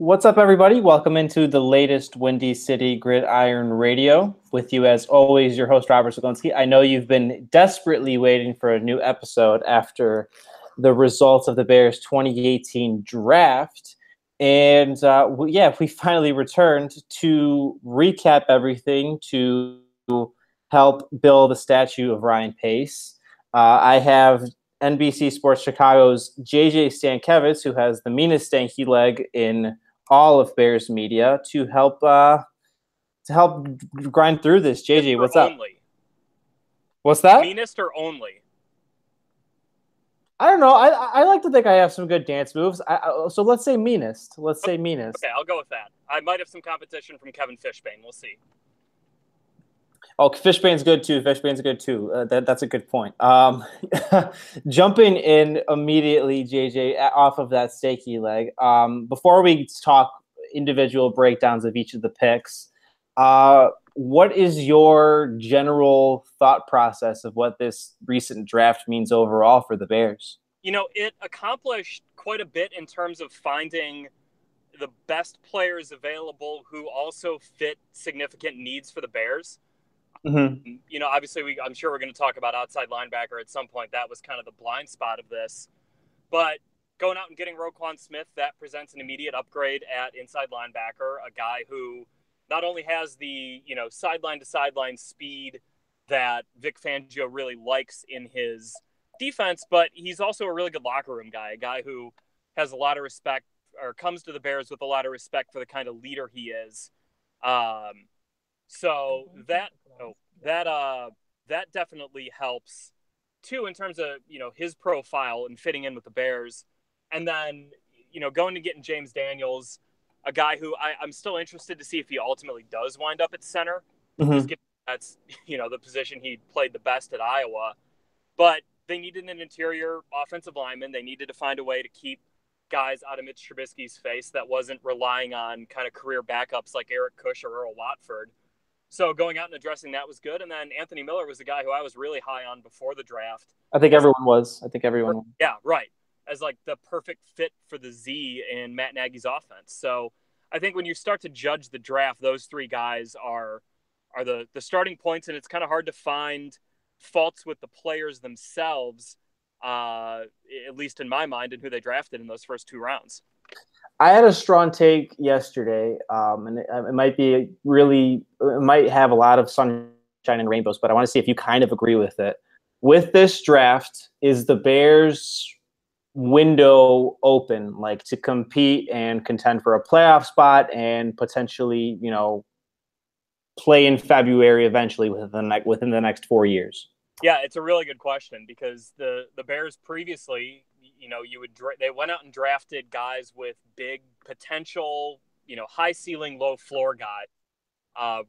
What's up, everybody? Welcome into the latest Windy City Gridiron Radio. With you, as always, your host, Robert Zaglinski. I know you've been desperately waiting for a new episode after the results of the Bears 2018 draft. And we finally returned to recap everything, to help build a statue of Ryan Pace. I have NBC Sports Chicago's JJ Stankevitz, who has the meanest stanky leg in all of Bears media, to help grind through this. JJ, what's up? Only. What's that? Meanest or only? I don't know. I like to think I have some good dance moves. So let's say meanest. Let's say meanest. Okay, I'll go with that. I might have some competition from Kevin Fishbane. We'll see. Oh, Fishbane's good too. Fishbane's good too. That's a good point. Jumping in immediately, JJ, off of that steaky leg. Before we talk individual breakdowns of each of the picks, what is your general thought process of what this recent draft means overall for the Bears? You know, it accomplished quite a bit in terms of finding the best players available who also fit significant needs for the Bears. Mm-hmm. You know, obviously, I'm sure we're going to talk about outside linebacker at some point. That was kind of the blind spot of this. But going out and getting Roquan Smith, that presents an immediate upgrade at inside linebacker, a guy who not only has the, sideline-to-sideline speed that Vic Fangio really likes in his defense, but he's also a really good locker room guy, a guy who has a lot of respect or comes to the Bears with a lot of respect for the kind of leader he is. So that definitely helps too in terms of, his profile and fitting in with the Bears. And then, going to getting James Daniels, a guy who I'm still interested to see if he ultimately does wind up at center. Mm-hmm. That's, the position he played the best at Iowa. But they needed an interior offensive lineman. They needed to find a way to keep guys out of Mitch Trubisky's face that wasn't relying on kind of career backups like Eric Kush or Earl Watford. So going out and addressing that was good. And then Anthony Miller was the guy who I was really high on before the draft. I think everyone was. Yeah, right. As like the perfect fit for the Z in Matt Nagy's offense. So I think when you start to judge the draft, those three guys are the starting points, and it's kind of hard to find faults with the players themselves, at least in my mind, and who they drafted in those first two rounds. I had a strong take yesterday, and it might have a lot of sunshine and rainbows, but I want to see if you kind of agree with it. With this draft, is the Bears' window open, like to compete and contend for a playoff spot and potentially, play in February eventually within the next 4 years? Yeah, it's a really good question because the Bears previously, they went out and drafted guys with big potential, high ceiling, low floor guys,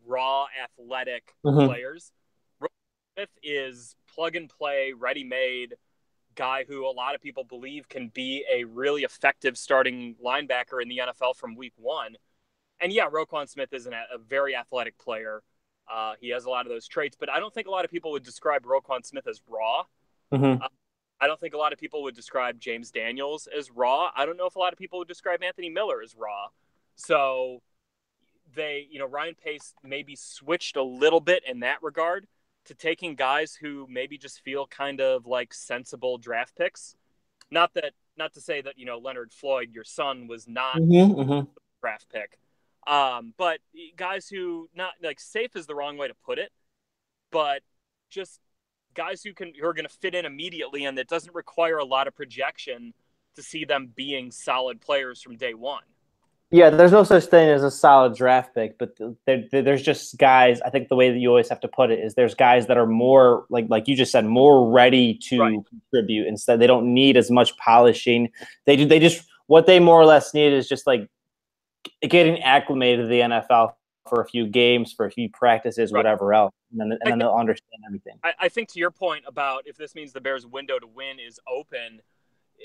raw athletic players. Smith is plug and play, ready made guy who a lot of people believe can be a really effective starting linebacker in the NFL from week one. And yeah, Roquan Smith is a very athletic player. He has a lot of those traits, but I don't think a lot of people would describe Roquan Smith as raw. Mm-hmm. I don't think a lot of people would describe James Daniels as raw. I don't know if a lot of people would describe Anthony Miller as raw. So Ryan Pace maybe switched a little bit in that regard to taking guys who maybe just feel kind of like sensible draft picks. Not to say that, Leonard Floyd, your son, was not a draft pick. But guys who not like safe is the wrong way to put it, but just guys who are going to fit in immediately, and that doesn't require a lot of projection to see them being solid players from day one. Yeah, there's no such thing as a solid draft pick, but there's just guys. I think the way that you always have to put it is there's guys that are more like you just said, more ready to contribute. Instead, they don't need as much polishing. They just what they more or less need is just like getting acclimated to the NFL for a few games, for a few practices, whatever else, and then they'll understand everything. I think to your point about if this means the Bears' window to win is open,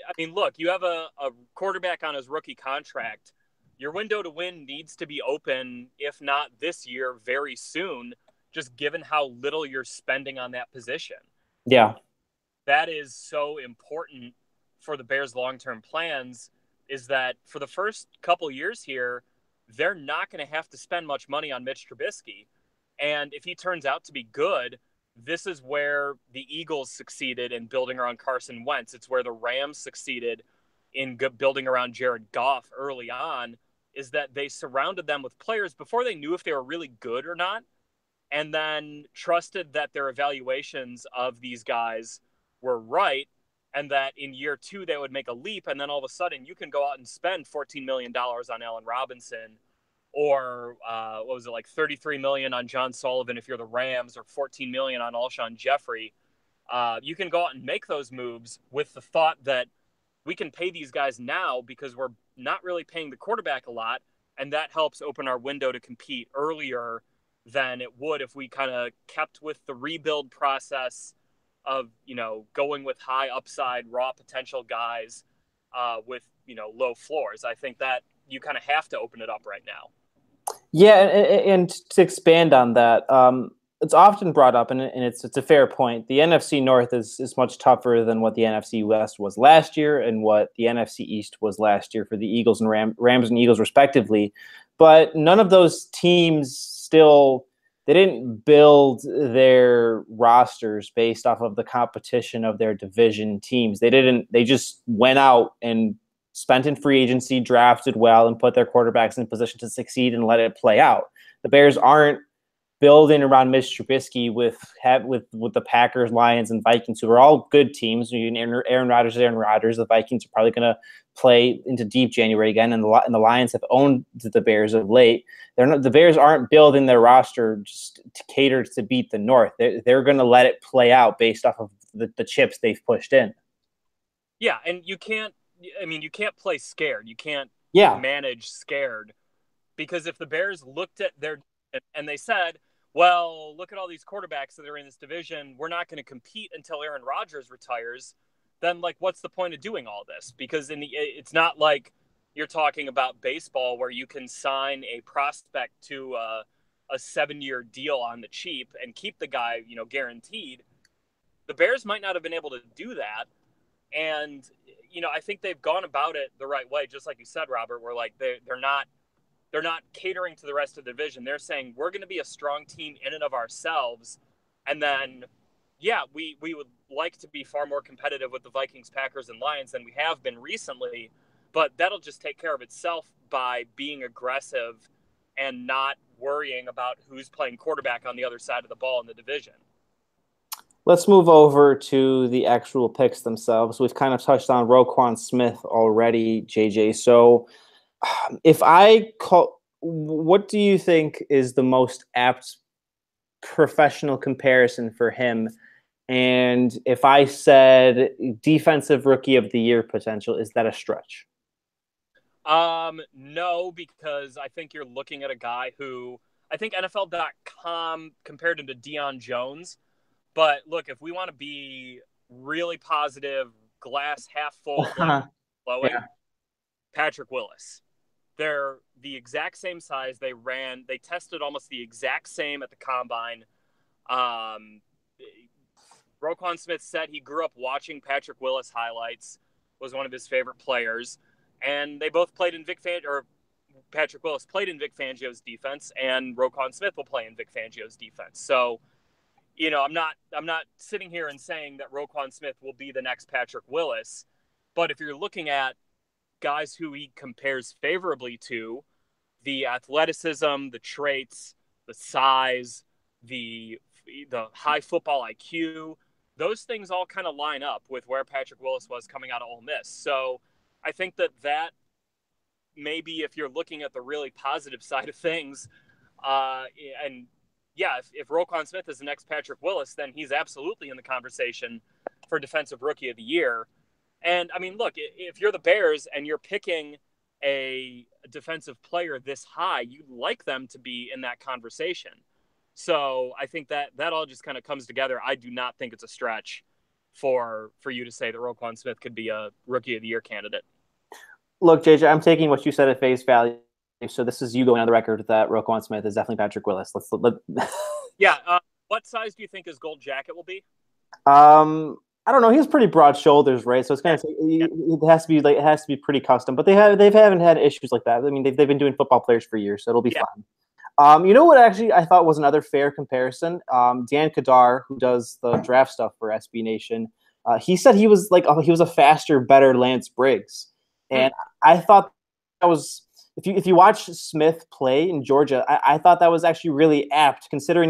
I mean, look, you have a quarterback on his rookie contract. Your window to win needs to be open, if not this year, very soon, just given how little you're spending on that position. Yeah. That is so important for the Bears' long-term plans. is that for the first couple years here, they're not going to have to spend much money on Mitch Trubisky. And if he turns out to be good, this is where the Eagles succeeded in building around Carson Wentz. It's where the Rams succeeded in building around Jared Goff early on, is that they surrounded them with players before they knew if they were really good or not, and then trusted that their evaluations of these guys were right, and that in year 2 they would make a leap, and then all of a sudden you can go out and spend $14 million on Allen Robinson, or what was it, like $33 million on John Sullivan if you're the Rams, or $14 million on Alshon Jeffrey. You can go out and make those moves with the thought that we can pay these guys now because we're not really paying the quarterback a lot, and that helps open our window to compete earlier than it would if we kind of kept with the rebuild process of, going with high upside, raw potential guys with, low floors. I think that you kind of have to open it up right now. Yeah, and to expand on that, it's often brought up, and it's a fair point. The NFC North is much tougher than what the NFC West was last year and what the NFC East was last year for the Eagles and Rams and Eagles respectively. But none of those teams they didn't build their rosters based off of the competition of their division teams. They just went out and spent in free agency, drafted well, and put their quarterbacks in position to succeed and let it play out. The Bears aren't building around Mitch Trubisky with the Packers, Lions, and Vikings, who are all good teams. Aaron Rodgers. The Vikings are probably going to play into deep January again, and the Lions have owned the Bears of late. The Bears aren't building their roster just to cater to beat the North. They're going to let it play out based off of the chips they've pushed in. Yeah, and you can't play scared. You can't manage scared, because if the Bears looked at and they said, well, look at all these quarterbacks that are in this division, we're not going to compete until Aaron Rodgers retires, then, what's the point of doing all this? Because it's not like you're talking about baseball where you can sign a prospect to a 7-year deal on the cheap and keep the guy, guaranteed. The Bears might not have been able to do that. And, I think they've gone about it the right way, just like you said, Robert, where they're not catering to the rest of the division. They're saying we're going to be a strong team in and of ourselves. And then, we would like to be far more competitive with the Vikings, Packers, and Lions than we have been recently. But that'll just take care of itself by being aggressive and not worrying about who's playing quarterback on the other side of the ball in the division. Let's move over to the actual picks themselves. We've kind of touched on Roquan Smith already, JJ. So what do you think is the most apt professional comparison for him? And if I said defensive rookie of the year potential, is that a stretch? No, because I think you're looking at a guy who I think NFL.com compared him to Deion Jones. But look, if we want to be really positive, glass half full, flowing, Patrick Willis. They're the exact same size. They tested almost the exact same at the combine. Roquan Smith said he grew up watching Patrick Willis highlights, was one of his favorite players. And they both played in Patrick Willis played in Vic Fangio's defense, and Roquan Smith will play in Vic Fangio's defense. So, I'm not sitting here and saying that Roquan Smith will be the next Patrick Willis. But if you're looking at guys who he compares favorably to, the athleticism, the traits, the size, the high football IQ, those things all kind of line up with where Patrick Willis was coming out of Ole Miss. So I think that maybe if you're looking at the really positive side of things, if Roquan Smith is the next Patrick Willis, then he's absolutely in the conversation for Defensive Rookie of the Year. And, look, if you're the Bears and you're picking a defensive player this high, you'd like them to be in that conversation. So I think that all just kind of comes together. I do not think it's a stretch for you to say that Roquan Smith could be a Rookie of the Year candidate. Look, JJ, I'm taking what you said at face value. So this is you going on the record that Roquan Smith is definitely Patrick Willis. Yeah. What size do you think his gold jacket will be? I don't know. He has pretty broad shoulders, right? So it's kind of it has to be like it has to be pretty custom. But they haven't had issues like that. I mean, they've been doing football players for years, so it'll be fine. You know what? Actually, I thought was another fair comparison. Dan Kadar, who does the draft stuff for SB Nation, he said he was he was a faster, better Lance Briggs, and I thought that was if you watch Smith play in Georgia, I thought that was actually really apt considering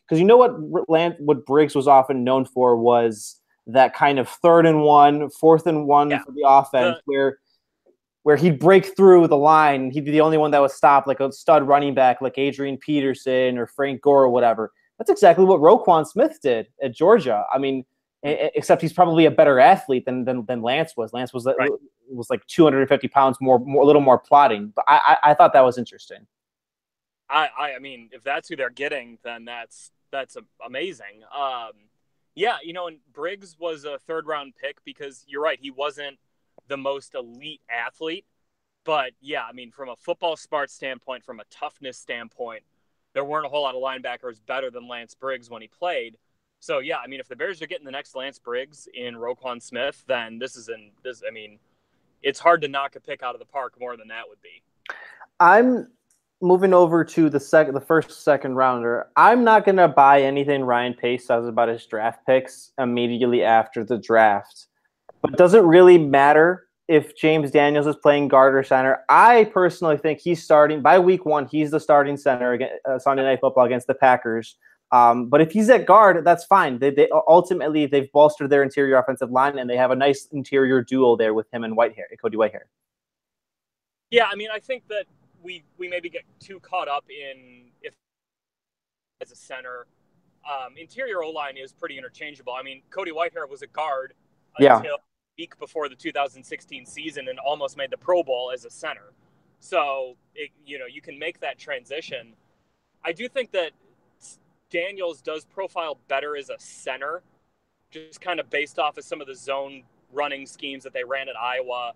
because what Briggs was often known for was that kind of 3rd and 1, 4th and 1 for the offense where he'd break through the line. He'd be the only one that would stop, like a stud running back like Adrian Peterson or Frank Gore or whatever. That's exactly what Roquan Smith did at Georgia. I mean, except he's probably a better athlete than Lance was. Lance was like 250 pounds more, a little more plotting. But I thought that was interesting. I mean, if that's who they're getting, then that's amazing. Yeah, and Briggs was a 3rd-round pick because you're right, he wasn't the most elite athlete. But, yeah, I mean, from a football smart standpoint, from a toughness standpoint, there weren't a whole lot of linebackers better than Lance Briggs when he played. So, yeah, I mean, if the Bears are getting the next Lance Briggs in Roquan Smith, then I mean, it's hard to knock a pick out of the park more than that would be. I'm moving over to the first second rounder. I'm not going to buy anything Ryan Pace says about his draft picks immediately after the draft. But does it really matter if James Daniels is playing guard or center? I personally think he's starting by week 1. He's the starting center against Sunday Night Football against the Packers. But if he's at guard, that's fine. They ultimately they've bolstered their interior offensive line, and they have a nice interior duo there with him and Cody Whitehair. Yeah, I mean, I think that we maybe get too caught up in if as a center. Interior O-line is pretty interchangeable. I mean, Cody Whitehair was a guard until a week before the 2016 season and almost made the Pro Bowl as a center. So, you can make that transition. I do think that Daniels does profile better as a center, just kind of based off of some of the zone running schemes that they ran at Iowa.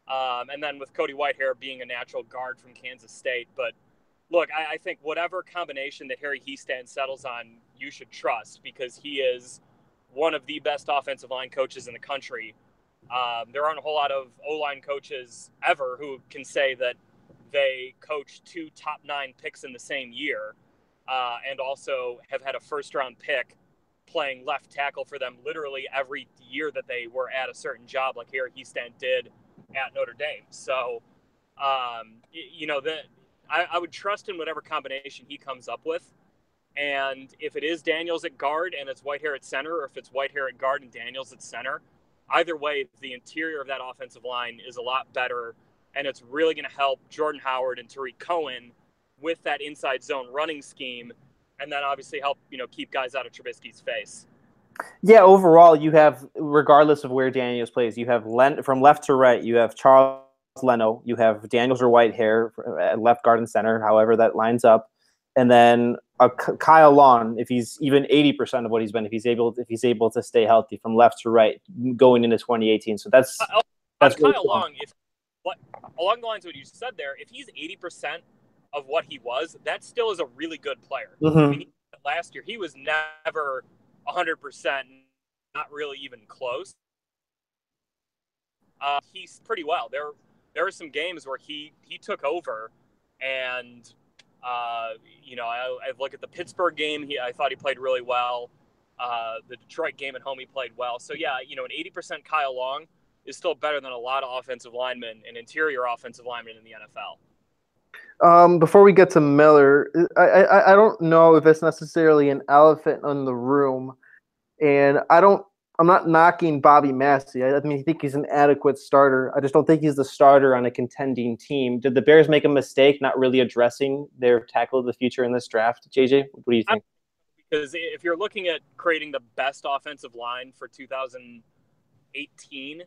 And then with Cody Whitehair being a natural guard from Kansas State. But look, I think whatever combination that Harry Hiestand settles on, you should trust because he is one of the best offensive line coaches in the country. There aren't a whole lot of O-line coaches ever who can say that they coached 2 top 9 picks in the same year and also have had a first-round pick playing left tackle for them literally every year that they were at a certain job like Harry Hiestand did at Notre Dame. So, I would trust in whatever combination he comes up with. And if it is Daniels at guard and it's Whitehair at center, or if it's Whitehair at guard and Daniels at center, either way, the interior of that offensive line is a lot better. And it's really going to help Jordan Howard and Tariq Cohen with that inside zone running scheme. And then obviously help, keep guys out of Trubisky's face. Yeah, overall, you have, regardless of where Daniels plays, you have from left to right, you have Charles Leno, you have Daniels or Whitehair at left guard and center, however that lines up, and then Kyle Long, if he's even 80% of what he's been, if he's able to stay healthy from left to right going into 2018. So that's Kyle Long. Along the lines of what you said there, if he's 80% of what he was, that still is a really good player. Mm-hmm. I mean, last year he was never 100%, not really even close. He's pretty well. There were some games where he took over, and I look at the Pittsburgh game. I thought he played really well. The Detroit game at home, he played well. So yeah, an 80% Kyle Long is still better than a lot of offensive linemen and interior offensive linemen in the NFL. Before we get to Miller, I don't know if it's necessarily an elephant in the room, and I'm not knocking Bobby Massey. I mean, I think he's an adequate starter. I just don't think he's the starter on a contending team. Did the Bears make a mistake not really addressing their tackle of the future in this draft? JJ, what do you think? Because if you're looking at creating the best offensive line for 2018,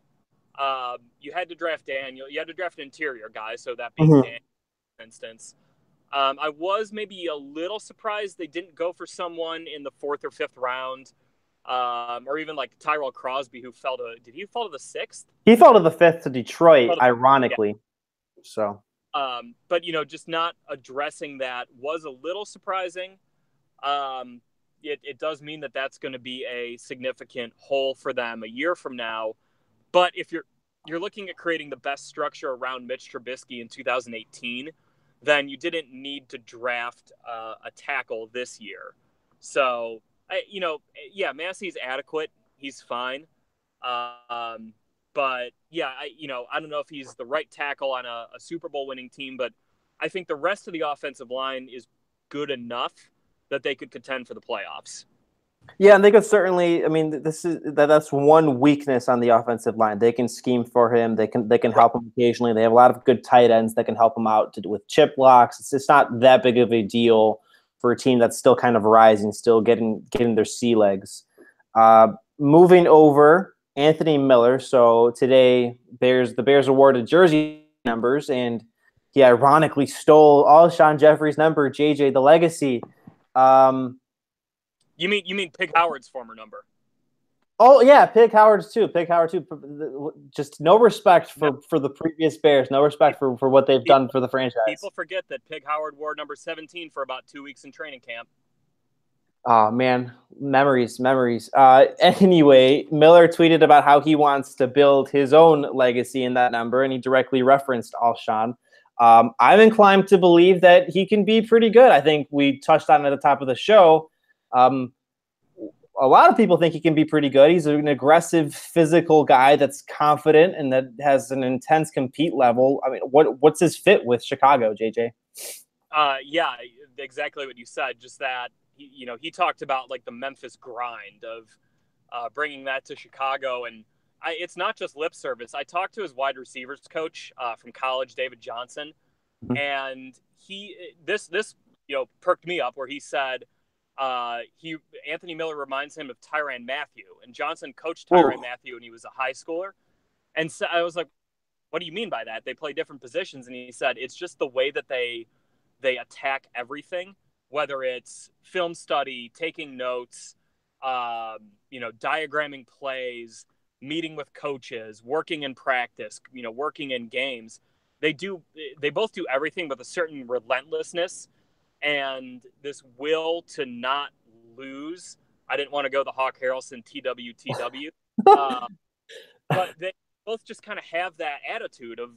you had to draft Daniel. You had to draft an interior guy, so that being Daniel, for instance. I was maybe a little surprised they didn't go for someone in the 4th or 5th round. Or even like Tyrell Crosby, who did he fall to the 6th? He fell to the 5th to Detroit, ironically. Yeah. So, but just not addressing that was a little surprising. it does mean that that's going to be a significant hole for them a year from now. But if you're looking at creating the best structure around Mitch Trubisky in 2018, then you didn't need to draft a tackle this year. So, Massey's adequate. He's fine. But yeah, I don't know if he's the right tackle on a Super Bowl winning team, but I think the rest of the offensive line is good enough that they could contend for the playoffs. Yeah, and they could certainly. I mean, that's one weakness on the offensive line. They can scheme for him. They can help him occasionally. They have a lot of good tight ends that can help him out with chip blocks. It's not that big of a deal for a team that's still kind of rising, still getting their sea legs. Moving over, Anthony Miller. So today, the Bears awarded jersey numbers, and he ironically stole Alshon Jeffrey's number, JJ, the legacy. You mean Pig Howard's former number? Oh yeah, Pig Howard too. Just no respect for the previous Bears. No respect for what they've done for the franchise. People forget that Pig Howard wore number 17 for about 2 weeks in training camp. Oh man, memories. Anyway, Miller tweeted about how he wants to build his own legacy in that number, and he directly referenced Alshon. I'm inclined to believe that he can be pretty good. I think we touched on it at the top of the show. A lot of people think he can be pretty good. He's an aggressive, physical guy that's confident and that has an intense compete level. I mean, what's his fit with Chicago, JJ? Yeah, exactly what you said. Just that, he talked about like the Memphis grind of bringing that to Chicago. And it's not just lip service. I talked to his wide receivers coach from college, David Johnson, and this perked me up where he said, Anthony Miller reminds him of Tyrann Mathieu, and Johnson coached Tyrann Mathieu when he was a high schooler. And so I was like, what do you mean by that? They play different positions. And he said, it's just the way that they attack everything, whether it's film study, taking notes, diagramming plays, meeting with coaches, working in practice, working in games. They both do everything with a certain relentlessness and this will to not lose. I didn't want to go the Hawk Harrelson TWTW. But they both just kind of have that attitude of,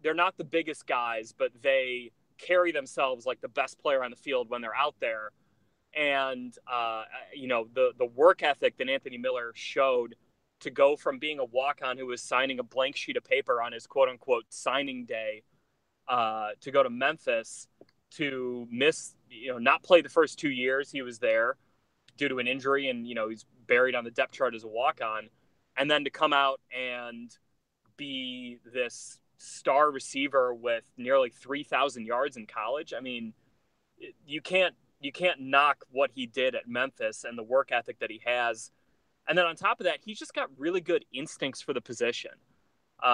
they're not the biggest guys, but they carry themselves like the best player on the field when they're out there. And, the work ethic that Anthony Miller showed to go from being a walk-on who was signing a blank sheet of paper on his quote-unquote signing day to go to Memphis to miss, not play the first 2 years he was there due to an injury, and, he's buried on the depth chart as a walk-on, and then to come out and be this star receiver with nearly 3,000 yards in college. I mean, you can't knock what he did at Memphis and the work ethic that he has. And then on top of that, he's just got really good instincts for the position.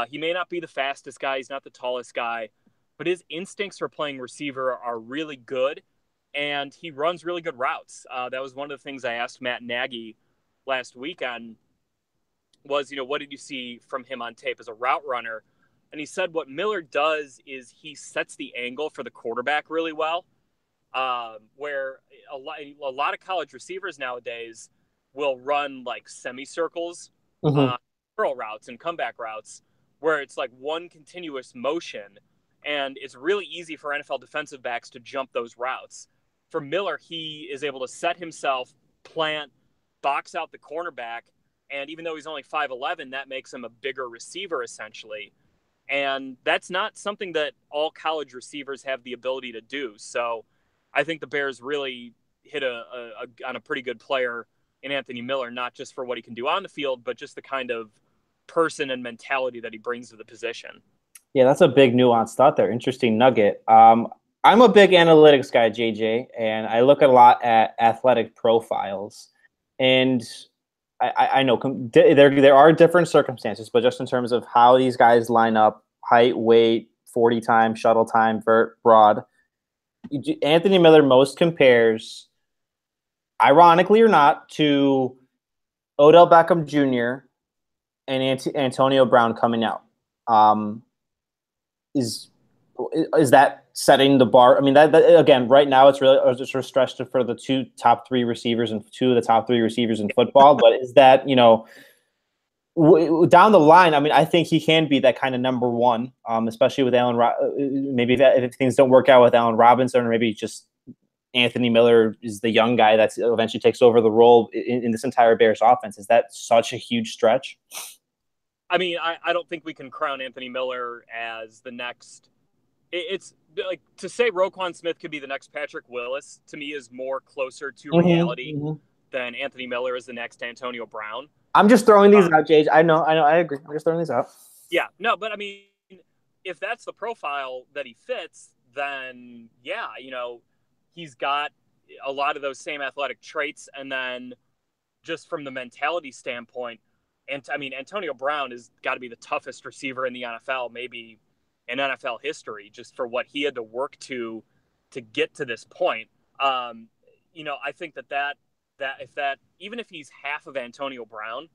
He may not be the fastest guy. He's not the tallest guy, but his instincts for playing receiver are really good, and he runs really good routes. That was one of the things I asked Matt Nagy last week on was, what did you see from him on tape as a route runner? And he said what Miller does is he sets the angle for the quarterback really well, where a lot of college receivers nowadays will run like semicircles, curl routes and comeback routes, where it's like one continuous motion. And it's really easy for NFL defensive backs to jump those routes. For Miller, he is able to set himself, plant, box out the cornerback. And even though he's only 5'11", that makes him a bigger receiver, essentially. And that's not something that all college receivers have the ability to do. So I think the Bears really hit on a pretty good player in Anthony Miller, not just for what he can do on the field, but just the kind of person and mentality that he brings to the position. Yeah, that's a big nuanced thought there. Interesting nugget. I'm a big analytics guy, JJ, and I look a lot at athletic profiles. And I know there are different circumstances, but just in terms of how these guys line up, height, weight, 40 time, shuttle time, vert, broad, Anthony Miller most compares, ironically or not, to Odell Beckham Jr. and Antonio Brown coming out. Is that setting the bar. I mean, that again, right now it's really just stretched for the top three receivers and two of the top three receivers in football. But is that, down the line, I mean, I think he can be that kind of number one, especially with maybe if things don't work out with Allen Robinson, or maybe just Anthony Miller is the young guy that eventually takes over the role in this entire Bears offense. Is that such a huge stretch? I mean, I don't think we can crown Anthony Miller as the next. It's like to say Roquan Smith could be the next Patrick Willis, to me, is more closer to reality than Anthony Miller is the next Antonio Brown. I'm just throwing these out, Jage. I know, I agree. I'm just throwing these out. Yeah, no, but I mean, if that's the profile that he fits, then yeah, he's got a lot of those same athletic traits. And then just from the mentality standpoint, and I mean, Antonio Brown has got to be the toughest receiver in the NFL, maybe in NFL history, just for what he had to work to get to this point. I think that even if he's half of Antonio Brown,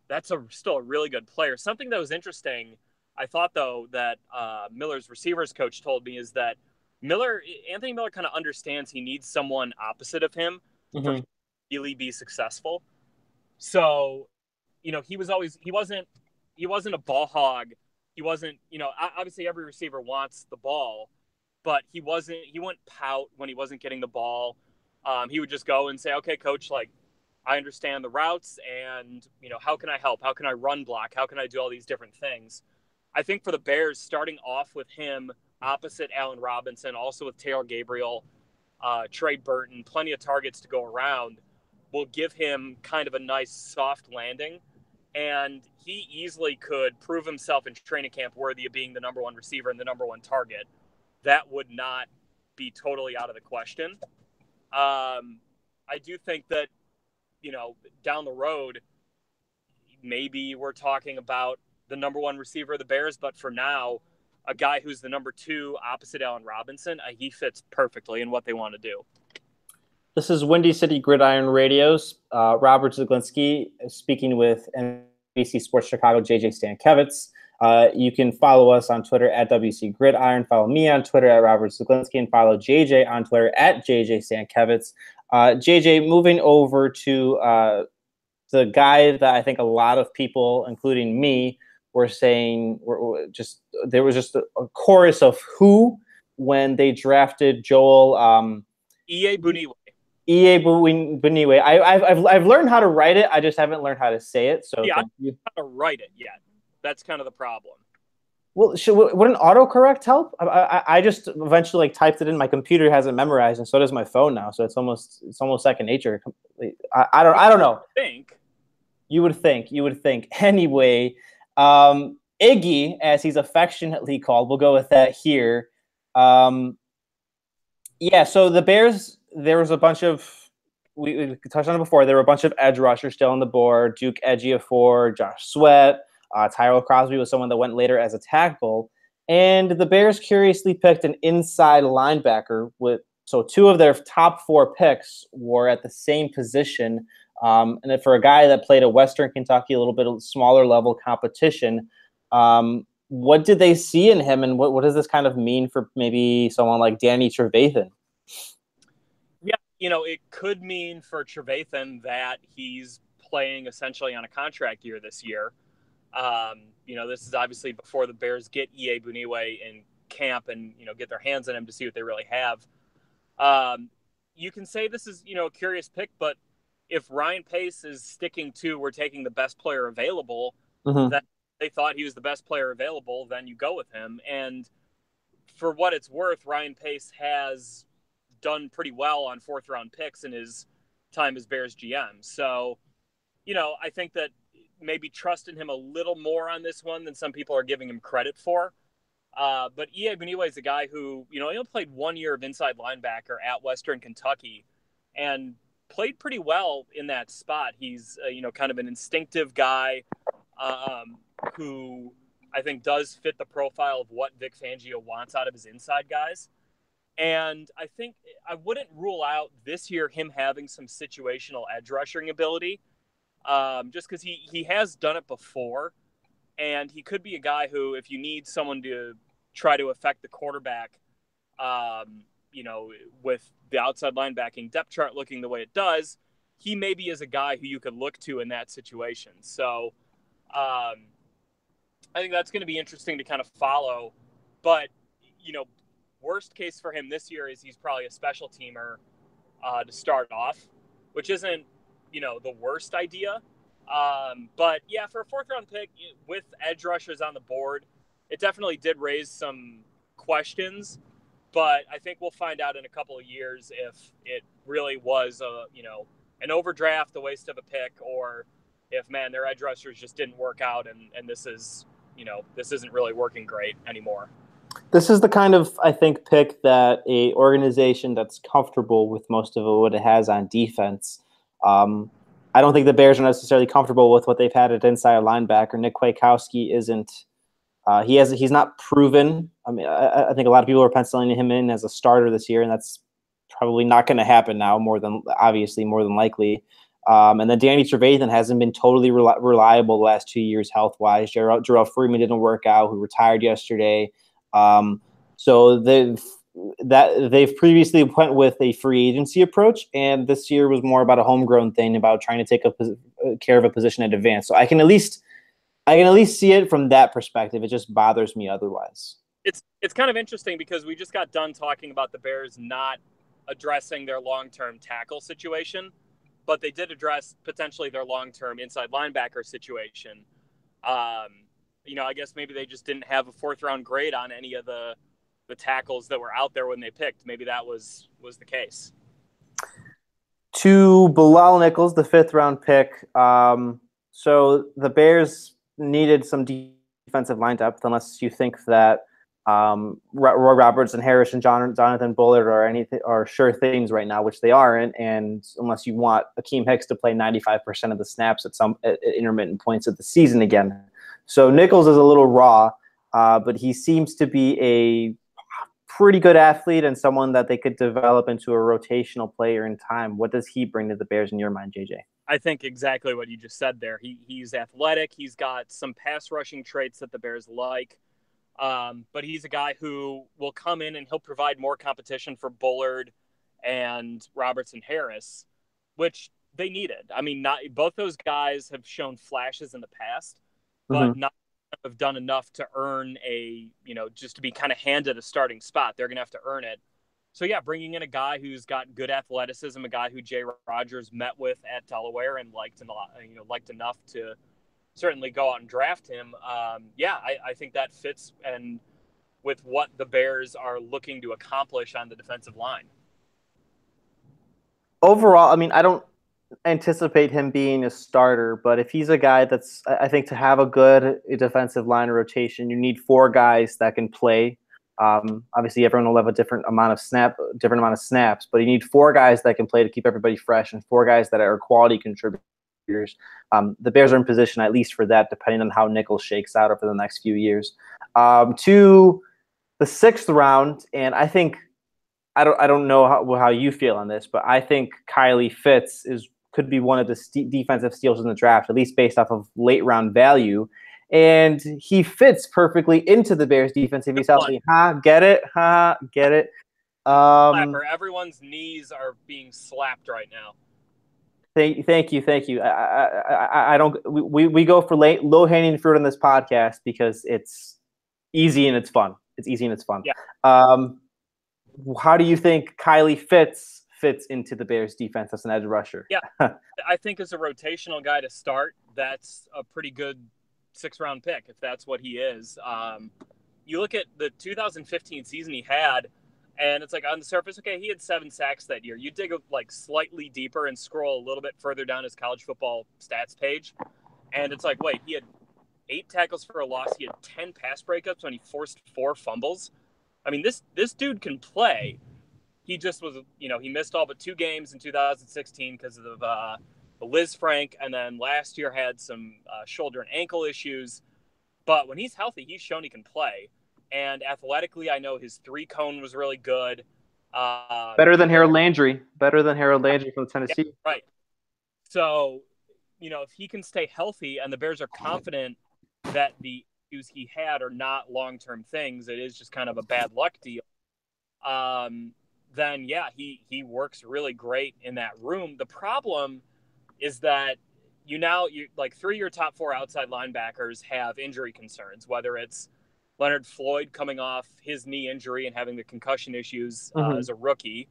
that's still a really good player. Something that was interesting, I thought, though, that Miller's receivers coach told me is that Anthony Miller kind of understands he needs someone opposite of him for him to really be successful. So, he wasn't a ball hog. He wasn't, obviously every receiver wants the ball, but he wouldn't pout when he wasn't getting the ball. He would just go and say, okay, coach, like, I understand the routes and, how can I help? How can I run block? How can I do all these different things? I think for the Bears, starting off with him opposite Allen Robinson, also with Taylor Gabriel, Trey Burton, plenty of targets to go around, will give him kind of a nice soft landing. And he easily could prove himself in training camp worthy of being the number one receiver and the number one target. That would not be totally out of the question. I do think that, down the road, maybe we're talking about the number one receiver of the Bears, but for now, a guy who's the number two opposite Allen Robinson, he fits perfectly in what they want to do. This is Windy City Gridiron Radio's Robert Zaglinski speaking with NBC Sports Chicago, JJ Stankevitz. You can follow us on Twitter at WC Gridiron. Follow me on Twitter at Robert Zaglinski, and follow JJ on Twitter at JJ Stankevitz. JJ, moving over to the guy that I think a lot of people, including me, were saying there was just a chorus of who when they drafted Joel Iyiegbuniwe. Iyiegbuniwe. I've learned how to write it. I just haven't learned how to say it. So yeah, I don't know how to write it yet. That's kind of the problem. Well, wouldn't autocorrect help? I just eventually typed it in. My computer hasn't memorized, and so does my phone now. So it's almost second nature. I don't know. You would think. Anyway, Iggy, as he's affectionately called, we'll go with that here. So the Bears, there was a bunch of, we touched on it before, there were a bunch of edge rushers still on the board. Duke Ejiofor, Josh Sweat, Tyrell Crosby was someone that went later as a tackle. And the Bears curiously picked an inside linebacker so two of their top four picks were at the same position. And for a guy that played at Western Kentucky, a little bit of smaller level competition, what did they see in him, and what does this kind of mean for maybe someone like Danny Trevathan? Yeah, it could mean for Trevathan that he's playing essentially on a contract year this year. This is obviously before the Bears get Iyiegbuniwe in camp and, get their hands on him to see what they really have. You can say this is, a curious pick, but if Ryan Pace is sticking to we're taking the best player available, that they thought he was the best player available, then you go with him. And for what it's worth, Ryan Pace has done pretty well on fourth-round picks in his time as Bears GM. So, I think that maybe trusting him a little more on this one than some people are giving him credit for. But Iyiegbuniwe is a guy who, he only played 1 year of inside linebacker at Western Kentucky and played pretty well in that spot. He's, kind of an instinctive guy who I think does fit the profile of what Vic Fangio wants out of his inside guys. And I think I wouldn't rule out this year him having some situational edge rushing ability, just because he has done it before. And he could be a guy who, if you need someone to try to affect the quarterback you know, with the outside linebacking depth chart looking the way it does, he maybe is a guy who you could look to in that situation. So I think that's going to be interesting to kind of follow. But, you know, worst case for him this year is he's probably a special teamer to start off, which isn't, you know, the worst idea. But yeah, for a 4th-round pick with edge rushers on the board, it definitely did raise some questions. But I think we'll find out in a couple of years if it really was an overdraft, a waste of a pick, or if, man, their edge rushers just didn't work out and this isn't really working great anymore. This is the kind of, I think, pick that a organization that's comfortable with most of what it has on defense. I don't think the Bears are necessarily comfortable with what they've had at inside linebacker. Nick Kwiatkowski isn't. He's not proven. I mean, I think a lot of people are penciling him in as a starter this year, and that's probably not going to happen now. More than likely. And then Danny Trevathan hasn't been totally reliable the last 2 years health wise. Jarrell Freeman didn't work out, who retired yesterday. So they've previously went with a free agency approach, and this year was more about a homegrown thing, about trying to take care of a position in advance. So I can at least see it from that perspective. It just bothers me otherwise. It's kind of interesting because we just got done talking about the Bears not addressing their long-term tackle situation, but they did address potentially their long-term inside linebacker situation. I guess maybe they just didn't have a 4th-round grade on any of the tackles that were out there when they picked. Maybe that was the case. To Bilal Nichols, the 5th-round pick. So the Bears needed some defensive line depth, unless you think that Roy Robertson, Harris, and Jonathan Bullard are sure things right now, which they aren't, and unless you want Akeem Hicks to play 95% of the snaps at intermittent points of the season again. So Nichols is a little raw, but he seems to be a pretty good athlete and someone that they could develop into a rotational player in time. What does he bring to the Bears in your mind, JJ? I think exactly what you just said there. He's athletic. He's got some pass rushing traits that the Bears like. But he's a guy who will come in and he'll provide more competition for Bullard and Robertson Harris, which they needed. I mean, both those guys have shown flashes in the past, but not have done enough to earn just to be kind of handed a starting spot. They're going to have to earn it. So yeah, bringing in a guy who's got good athleticism, a guy who Jay Rodgers met with at Delaware and liked enough to certainly go out and draft him. I think that fits and with what the Bears are looking to accomplish on the defensive line. Overall, I mean, I don't anticipate him being a starter, but if he's a guy I think to have a good defensive line rotation, you need 4 guys that can play. Obviously, everyone will have a different amount of snaps, but you need 4 guys that can play to keep everybody fresh and 4 guys that are quality contributors. The Bears are in position at least for that, depending on how Nichols shakes out over the next few years. To the 6th round, and I think I don't know how you feel on this, but I think Kylie Fitz could be one of the defensive steals in the draft, at least based off of late round value. And he fits perfectly into the Bears defense if he's healthy. Get it? Get it? Everyone's knees are being slapped right now. Thank you. I don't. We go for low hanging fruit on this podcast because it's easy and it's fun. Yeah. How do you think Kylie fits into the Bears defense as an edge rusher? Yeah, I think as a rotational guy to start, that's a pretty good 6th-round pick if that's what he is. You look at the 2015 season he had, and it's like on the surface, okay, he had 7 sacks that year. You dig slightly deeper and scroll a little bit further down his college football stats page, and it's like, wait, he had 8 tackles for a loss. He had 10 pass breakups when he forced 4 fumbles. I mean, this dude can play. He just was, he missed all but 2 games in 2016 because of the Liz Frank, and then last year had some shoulder and ankle issues. But when he's healthy, he's shown he can play. And athletically, I know his 3-cone was really good. Better than Harold Landry. From Tennessee. Yeah, right. So, if he can stay healthy and the Bears are confident that the issues he had are not long-term things, it is just kind of a bad luck deal. then yeah, he works really great in that room. The problem is that you like 3 of your top 4 outside linebackers have injury concerns, whether it's Leonard Floyd coming off his knee injury and having the concussion issues as a rookie,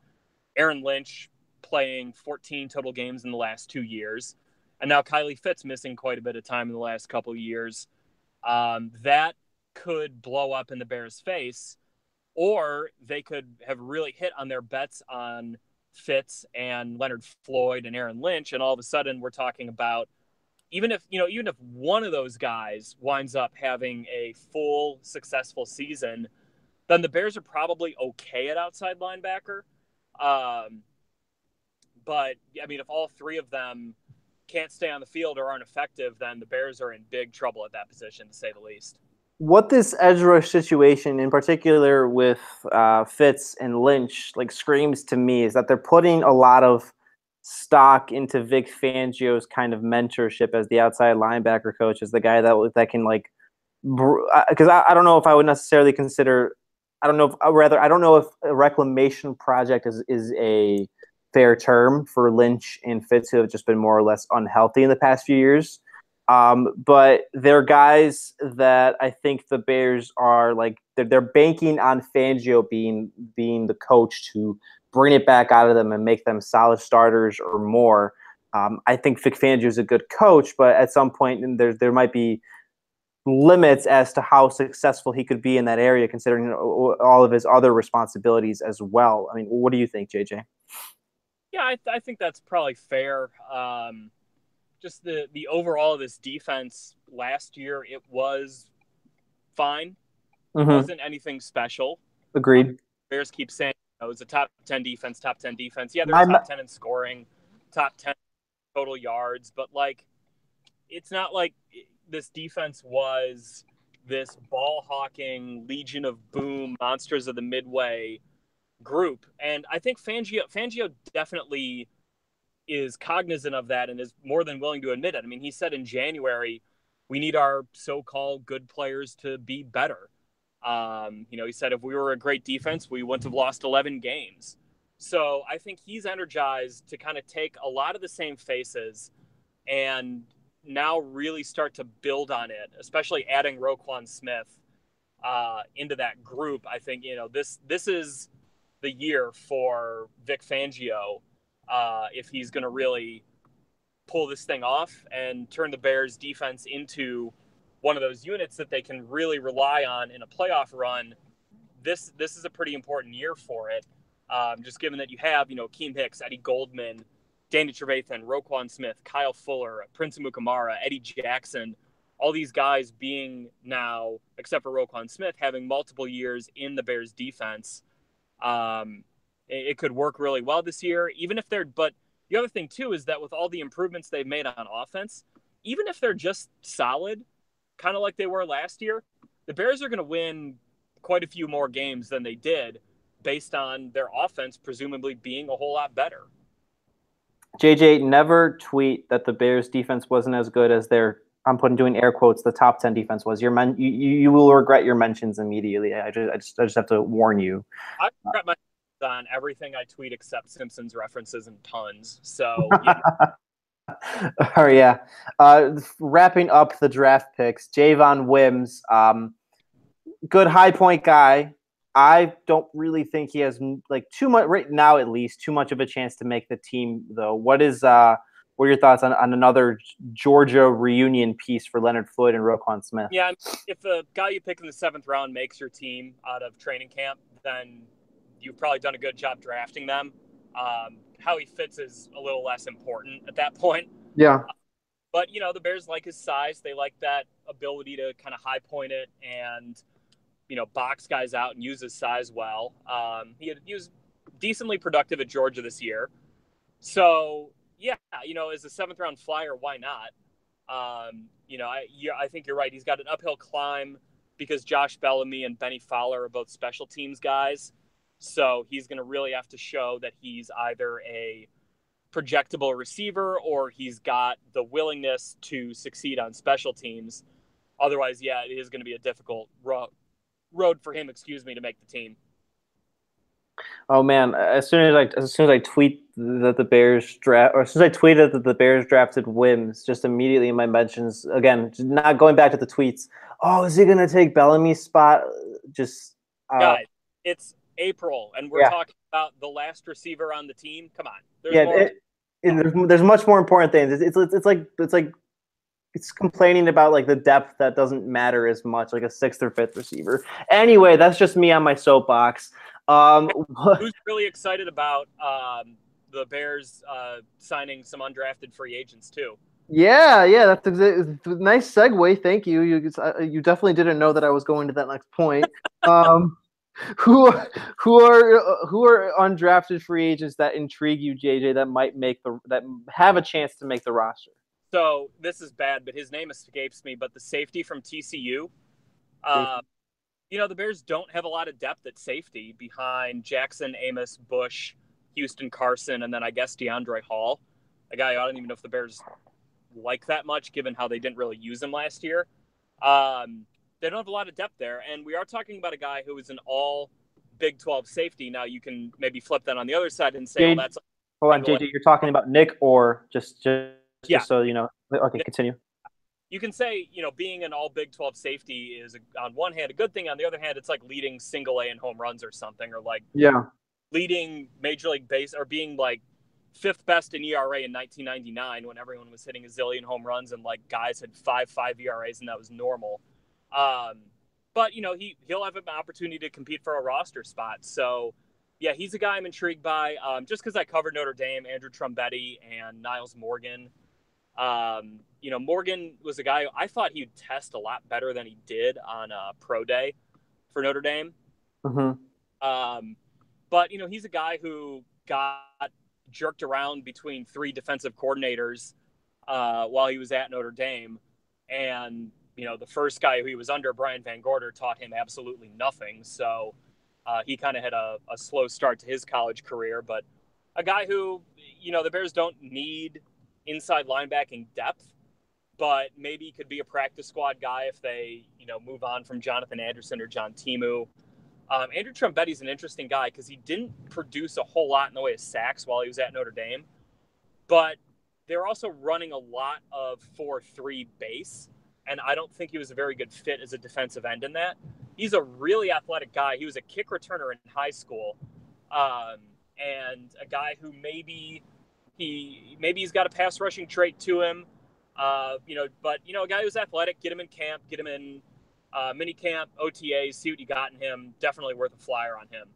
Aaron Lynch playing 14 total games in the last 2 years, and now Kylie Fitz missing quite a bit of time in the last couple of years. That could blow up in the Bears' face, or they could have really hit on their bets on Fitz and Leonard Floyd and Aaron Lynch, and all of a sudden we're talking about even if one of those guys winds up having a full successful season, then the Bears are probably okay at outside linebacker. Um, but I mean, if all 3 of them can't stay on the field or aren't effective, then the Bears are in big trouble at that position, to say the least. What this edge rush situation, in particular with Fitz and Lynch, like screams to me is that they're putting a lot of stock into Vic Fangio's kind of mentorship as the outside linebacker coach, as the guy that can like, because I don't know if I would necessarily consider, I don't know if I don't know if a reclamation project is a fair term for Lynch and Fitz, who have just been more or less unhealthy in the past few years. But they're guys that I think the Bears are like they're banking on Fangio being the coach to bring it back out of them and make them solid starters or more. I think Vic Fangio is a good coach, but at some point there might be limits as to how successful he could be in that area, considering all of his other responsibilities as well. I mean, what do you think, JJ? Yeah, I think that's probably fair. Just the overall of this defense last year, it was fine. It wasn't anything special. Agreed. Bears keep saying it was a top 10 defense, top 10 defense. Yeah, they're top 10 in scoring, top 10 total yards, but like it's not like this defense was this ball hawking Legion of Boom monsters of the Midway group. And I think Fangio definitely is cognizant of that and is more than willing to admit it. I mean, he said in January, we need our so-called good players to be better. He said if we were a great defense, we wouldn't have lost 11 games. So I think he's energized to kind of take a lot of the same faces and now really start to build on it, especially adding Roquan Smith into that group. I think, this is the year for Vic Fangio if he's going to really pull this thing off and turn the Bears defense into one of those units that they can really rely on in a playoff run. This is a pretty important year for it. Just given that you have, Akeem Hicks, Eddie Goldman, Danny Trevathan, Roquan Smith, Kyle Fuller, Prince Amukamara, Eddie Jackson, all these guys being now, except for Roquan Smith, having multiple years in the Bears defense. It could work really well this year, but the other thing too is that with all the improvements they've made on offense, even if they're just solid, kind of like they were last year, the Bears are going to win quite a few more games than they did based on their offense presumably being a whole lot better. JJ, never tweet that the Bears defense wasn't as good as I'm doing air quotes, the top 10 defense was. You will regret your mentions immediately. I just have to warn you. I regret my on everything I tweet except Simpsons references and tons. So yeah. Oh yeah. Wrapping up the draft picks, Javon Wims, good high point guy. I don't really think he has like too much right now, at least too much of a chance to make the team though. What are your thoughts on another Georgia reunion piece for Leonard Floyd and Roquan Smith? Yeah, if the guy you pick in the 7th round makes your team out of training camp, then you've probably done a good job drafting them. How he fits is a little less important at that point. Yeah. But, the Bears like his size. They like that ability to kind of high point it and, box guys out and use his size well. He was decently productive at Georgia this year. So, yeah, as a 7th round flyer, why not? I think you're right. He's got an uphill climb because Josh Bellamy and Benny Fowler are both special teams guys. So he's going to really have to show that he's either a projectable receiver or he's got the willingness to succeed on special teams. Otherwise, yeah, it is going to be a difficult road for him, to make the team. Oh man, as soon as I tweet that the Bears draft, or as soon as I tweeted that the Bears drafted Wims, just immediately in my mentions again, not going back to the tweets. Oh, is he gonna take Bellamy's spot? Just Guys, it's April, and we're yeah, talking about the last receiver on the team. Come on, there's yeah. more. There's much more important things. It's complaining about like the depth that doesn't matter as much, like a sixth or fifth receiver. Anyway, that's just me on my soapbox. Who's really excited about the Bears signing some undrafted free agents too? Yeah, that's nice segue. Thank you. You definitely didn't know that I was going to that next point. Um, who are undrafted free agents that intrigue you, JJ? That have a chance to make the roster. So this is bad, but his name escapes me. But the safety from TCU, the Bears don't have a lot of depth at safety behind Jackson, Amos, Bush, Houston Carson, and then I guess DeAndre Hall, a guy I don't even know if the Bears like that much, given how they didn't really use him last year. They don't have a lot of depth there, and we are talking about a guy who is an all Big 12 safety. Now you can maybe flip that on the other side and say, well, that's hold on, JJ. You're talking about Nick, or just so you know. Okay, Nick, continue. you can say, being an all Big 12 safety is on one hand a good thing. On the other hand, it's like leading single A in home runs or something, or like leading Major League Base, or being like fifth best in ERA in 1999 when everyone was hitting a zillion home runs and like guys had 5.5 ERAs and that was normal. But he'll have an opportunity to compete for a roster spot. So yeah, he's a guy I'm intrigued by. Just because I covered Notre Dame, Andrew Trumbetti and Niles Morgan. Morgan was a guy I thought he'd test a lot better than he did on pro day for Notre Dame. Mm-hmm. But he's a guy who got jerked around between three defensive coordinators while he was at Notre Dame. And, the first guy who he was under, Brian Van Gorder, taught him absolutely nothing. So he kind of had a slow start to his college career. But a guy who, the Bears don't need inside linebacking depth, but maybe he could be a practice squad guy if they, move on from Jonathan Anderson or John Timu. Andrew Trumbetti's an interesting guy because he didn't produce a whole lot in the way of sacks while he was at Notre Dame, but they're also running a lot of 4-3 base, and I don't think he was a very good fit as a defensive end in that. He's a really athletic guy. He was a kick returner in high school, and a guy who maybe he's got a pass rushing trait to him, but a guy who's athletic, get him in camp, get him in mini camp, OTAs, see what you got in him. Definitely worth a flyer on him.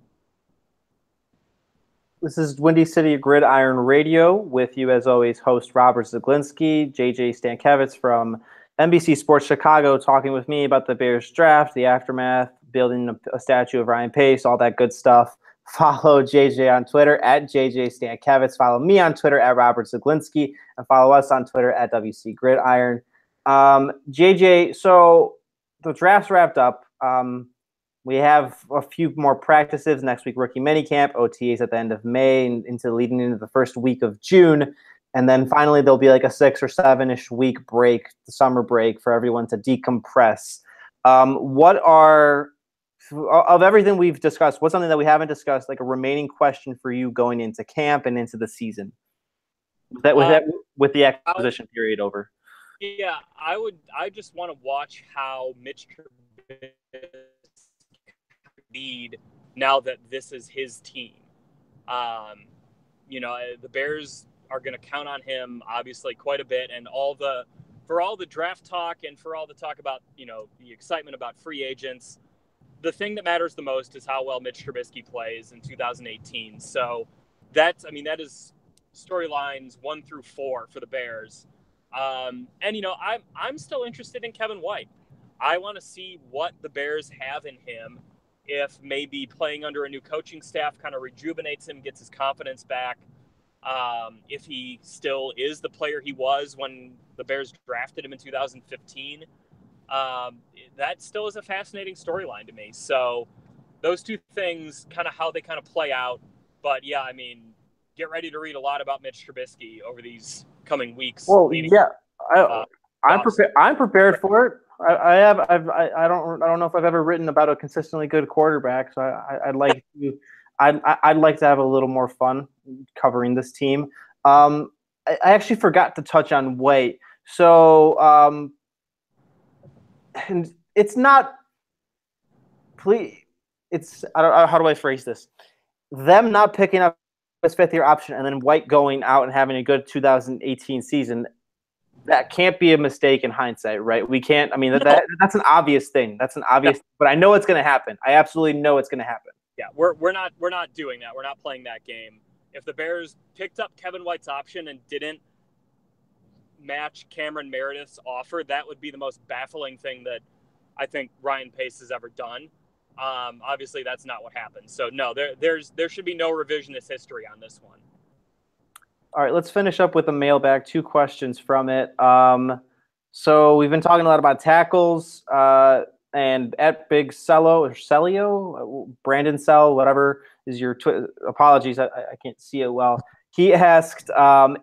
This is Windy City Gridiron Radio with you, as always, host Robert Zaglinski, JJ Stankevitz from NBC Sports Chicago, talking with me about the Bears draft, the aftermath, building a statue of Ryan Pace, all that good stuff. Follow JJ on Twitter at JJ Stankevitz. Follow me on Twitter at Robert Zaglinski, and follow us on Twitter at WC Gridiron. JJ, so the draft's wrapped up. We have a few more practices next week, rookie minicamp, OTAs at the end of May, and leading into the first week of June. And then finally, there'll be like a 6 or 7-ish week break, the summer break, for everyone to decompress. What are, of everything we've discussed, what's something that we haven't discussed, like a remaining question for you going into camp and into the season? With the acquisition period over. Yeah, I just want to watch how Mitch Trubisky lead now that this is his team. The Bears are going to count on him obviously quite a bit, and for all the draft talk and for all the talk about the excitement about free agents, the thing that matters the most is how well Mitch Trubisky plays in 2018. So that is storylines 1 through 4 for the Bears. I'm still interested in Kevin White. I want to see what the Bears have in him. If maybe playing under a new coaching staff kind of rejuvenates him, gets his confidence back. If he still is the player he was when the Bears drafted him in 2015, that still is a fascinating storyline to me. So those two things, kind of how they kind of play out. But yeah, get ready to read a lot about Mitch Trubisky over these coming weeks. Well, yeah, I'm prepared for it. I don't know if I've ever written about a consistently good quarterback, so I'd like to I'd like to have a little more fun covering this team. I actually forgot to touch on White. So and it's not. Please, I don't. How do I phrase this? Them not picking up his fifth-year option and then White going out and having a good 2018 season. That can't be a mistake in hindsight, right? We can't. I mean, that's an obvious thing. That's an obvious. But I know it's going to happen. I absolutely know it's going to happen. Yeah, we're not doing that. We're not playing that game. If the Bears picked up Kevin White's option and didn't match Cameron Meredith's offer, that would be the most baffling thing that I think Ryan Pace has ever done. Obviously, that's not what happened. So no, there should be no revisionist history on this one. All right, let's finish up with a mailbag. 2 questions from it. So we've been talking a lot about tackles, and at Big Celio, Brandon Sell, whatever is your apologies, I can't see it well. He asked,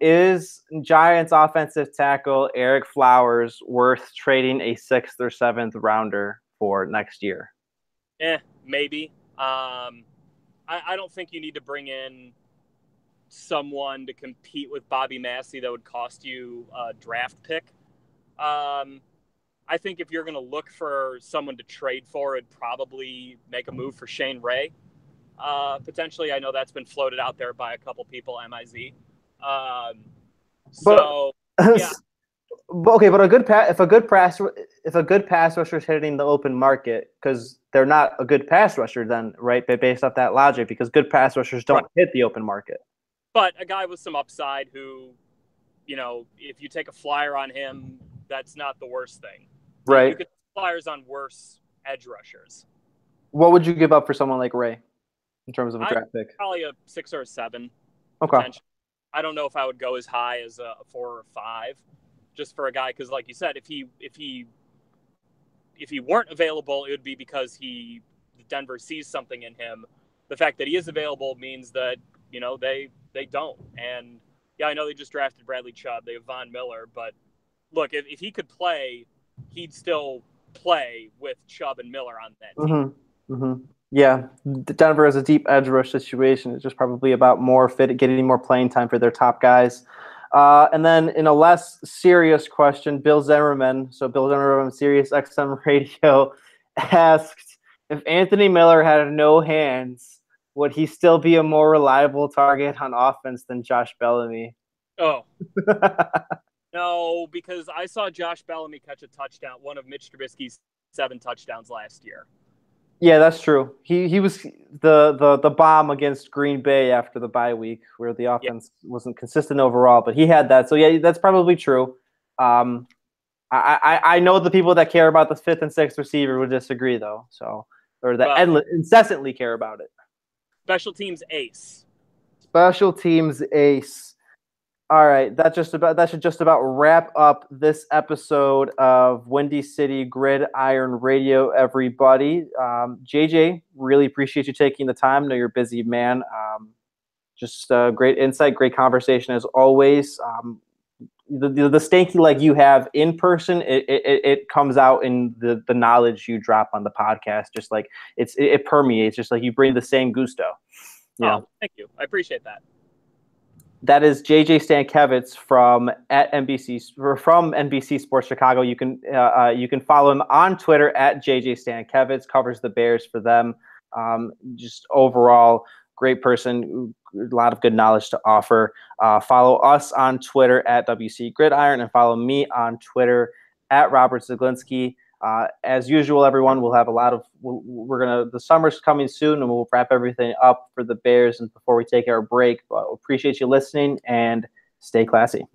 is Giants offensive tackle Eric Flowers worth trading a 6th or 7th rounder for next year? Maybe. I don't think you need to bring in someone to compete with Bobby Massey that would cost you a draft pick. I think if you're going to look for someone to trade for, it'd probably make a move for Shane Ray. Potentially, I know that's been floated out there by a couple people, MIZ. Yeah. Okay, but if a good pass rusher is hitting the open market, because they're not a good pass rusher, then right, based off that logic, because good pass rushers don't hit the open market. But a guy with some upside who, if you take a flyer on him, that's not the worst thing. Right. You could take flyers on worse edge rushers. What would you give up for someone like Ray in terms of a draft pick? Probably a 6 or a 7. Okay. I don't know if I would go as high as a 4 or 5, just for a guy, because like you said, if he weren't available, it would be because Denver sees something in him. The fact that he is available means that they don't. And yeah, I know they just drafted Bradley Chubb. They have Von Miller, but look, if he could play, he'd still play with Chubb and Miller on that team. Mm-hmm. Yeah, Denver has a deep edge rush situation. It's just probably about getting more playing time for their top guys. And then in a less serious question, Bill Zimmerman, Sirius XM Radio, asked if Anthony Miller had no hands, would he still be a more reliable target on offense than Josh Bellamy? Oh. No, because I saw Josh Bellamy catch a touchdown, one of Mitch Trubisky's 7 touchdowns last year. Yeah, that's true. He was the bomb against Green Bay after the bye week, where the offense wasn't consistent overall, but he had that. So yeah, that's probably true. I know the people that care about the 5th and 6th receiver would disagree, though. So incessantly care about it. Special teams ace. Special teams ace. All right, that should just about wrap up this episode of Windy City Gridiron Radio, everybody. JJ, really appreciate you taking the time. I know you're a busy man. Just great insight, great conversation as always. The stanky like you have in person, it comes out in the knowledge you drop on the podcast. Just like it permeates. Just like you bring the same gusto. Oh, thank you. I appreciate that. That is JJ Stankevitz from NBC Sports Chicago. You can follow him on Twitter at JJ Stankevitz. Covers the Bears for them. Just overall great person. A lot of good knowledge to offer. Follow us on Twitter at WC Gridiron and follow me on Twitter at Robert Zaglinski. As usual, everyone, we'll have the summer's coming soon and we'll wrap everything up for the Bears and before we take our break. But we appreciate you listening and stay classy.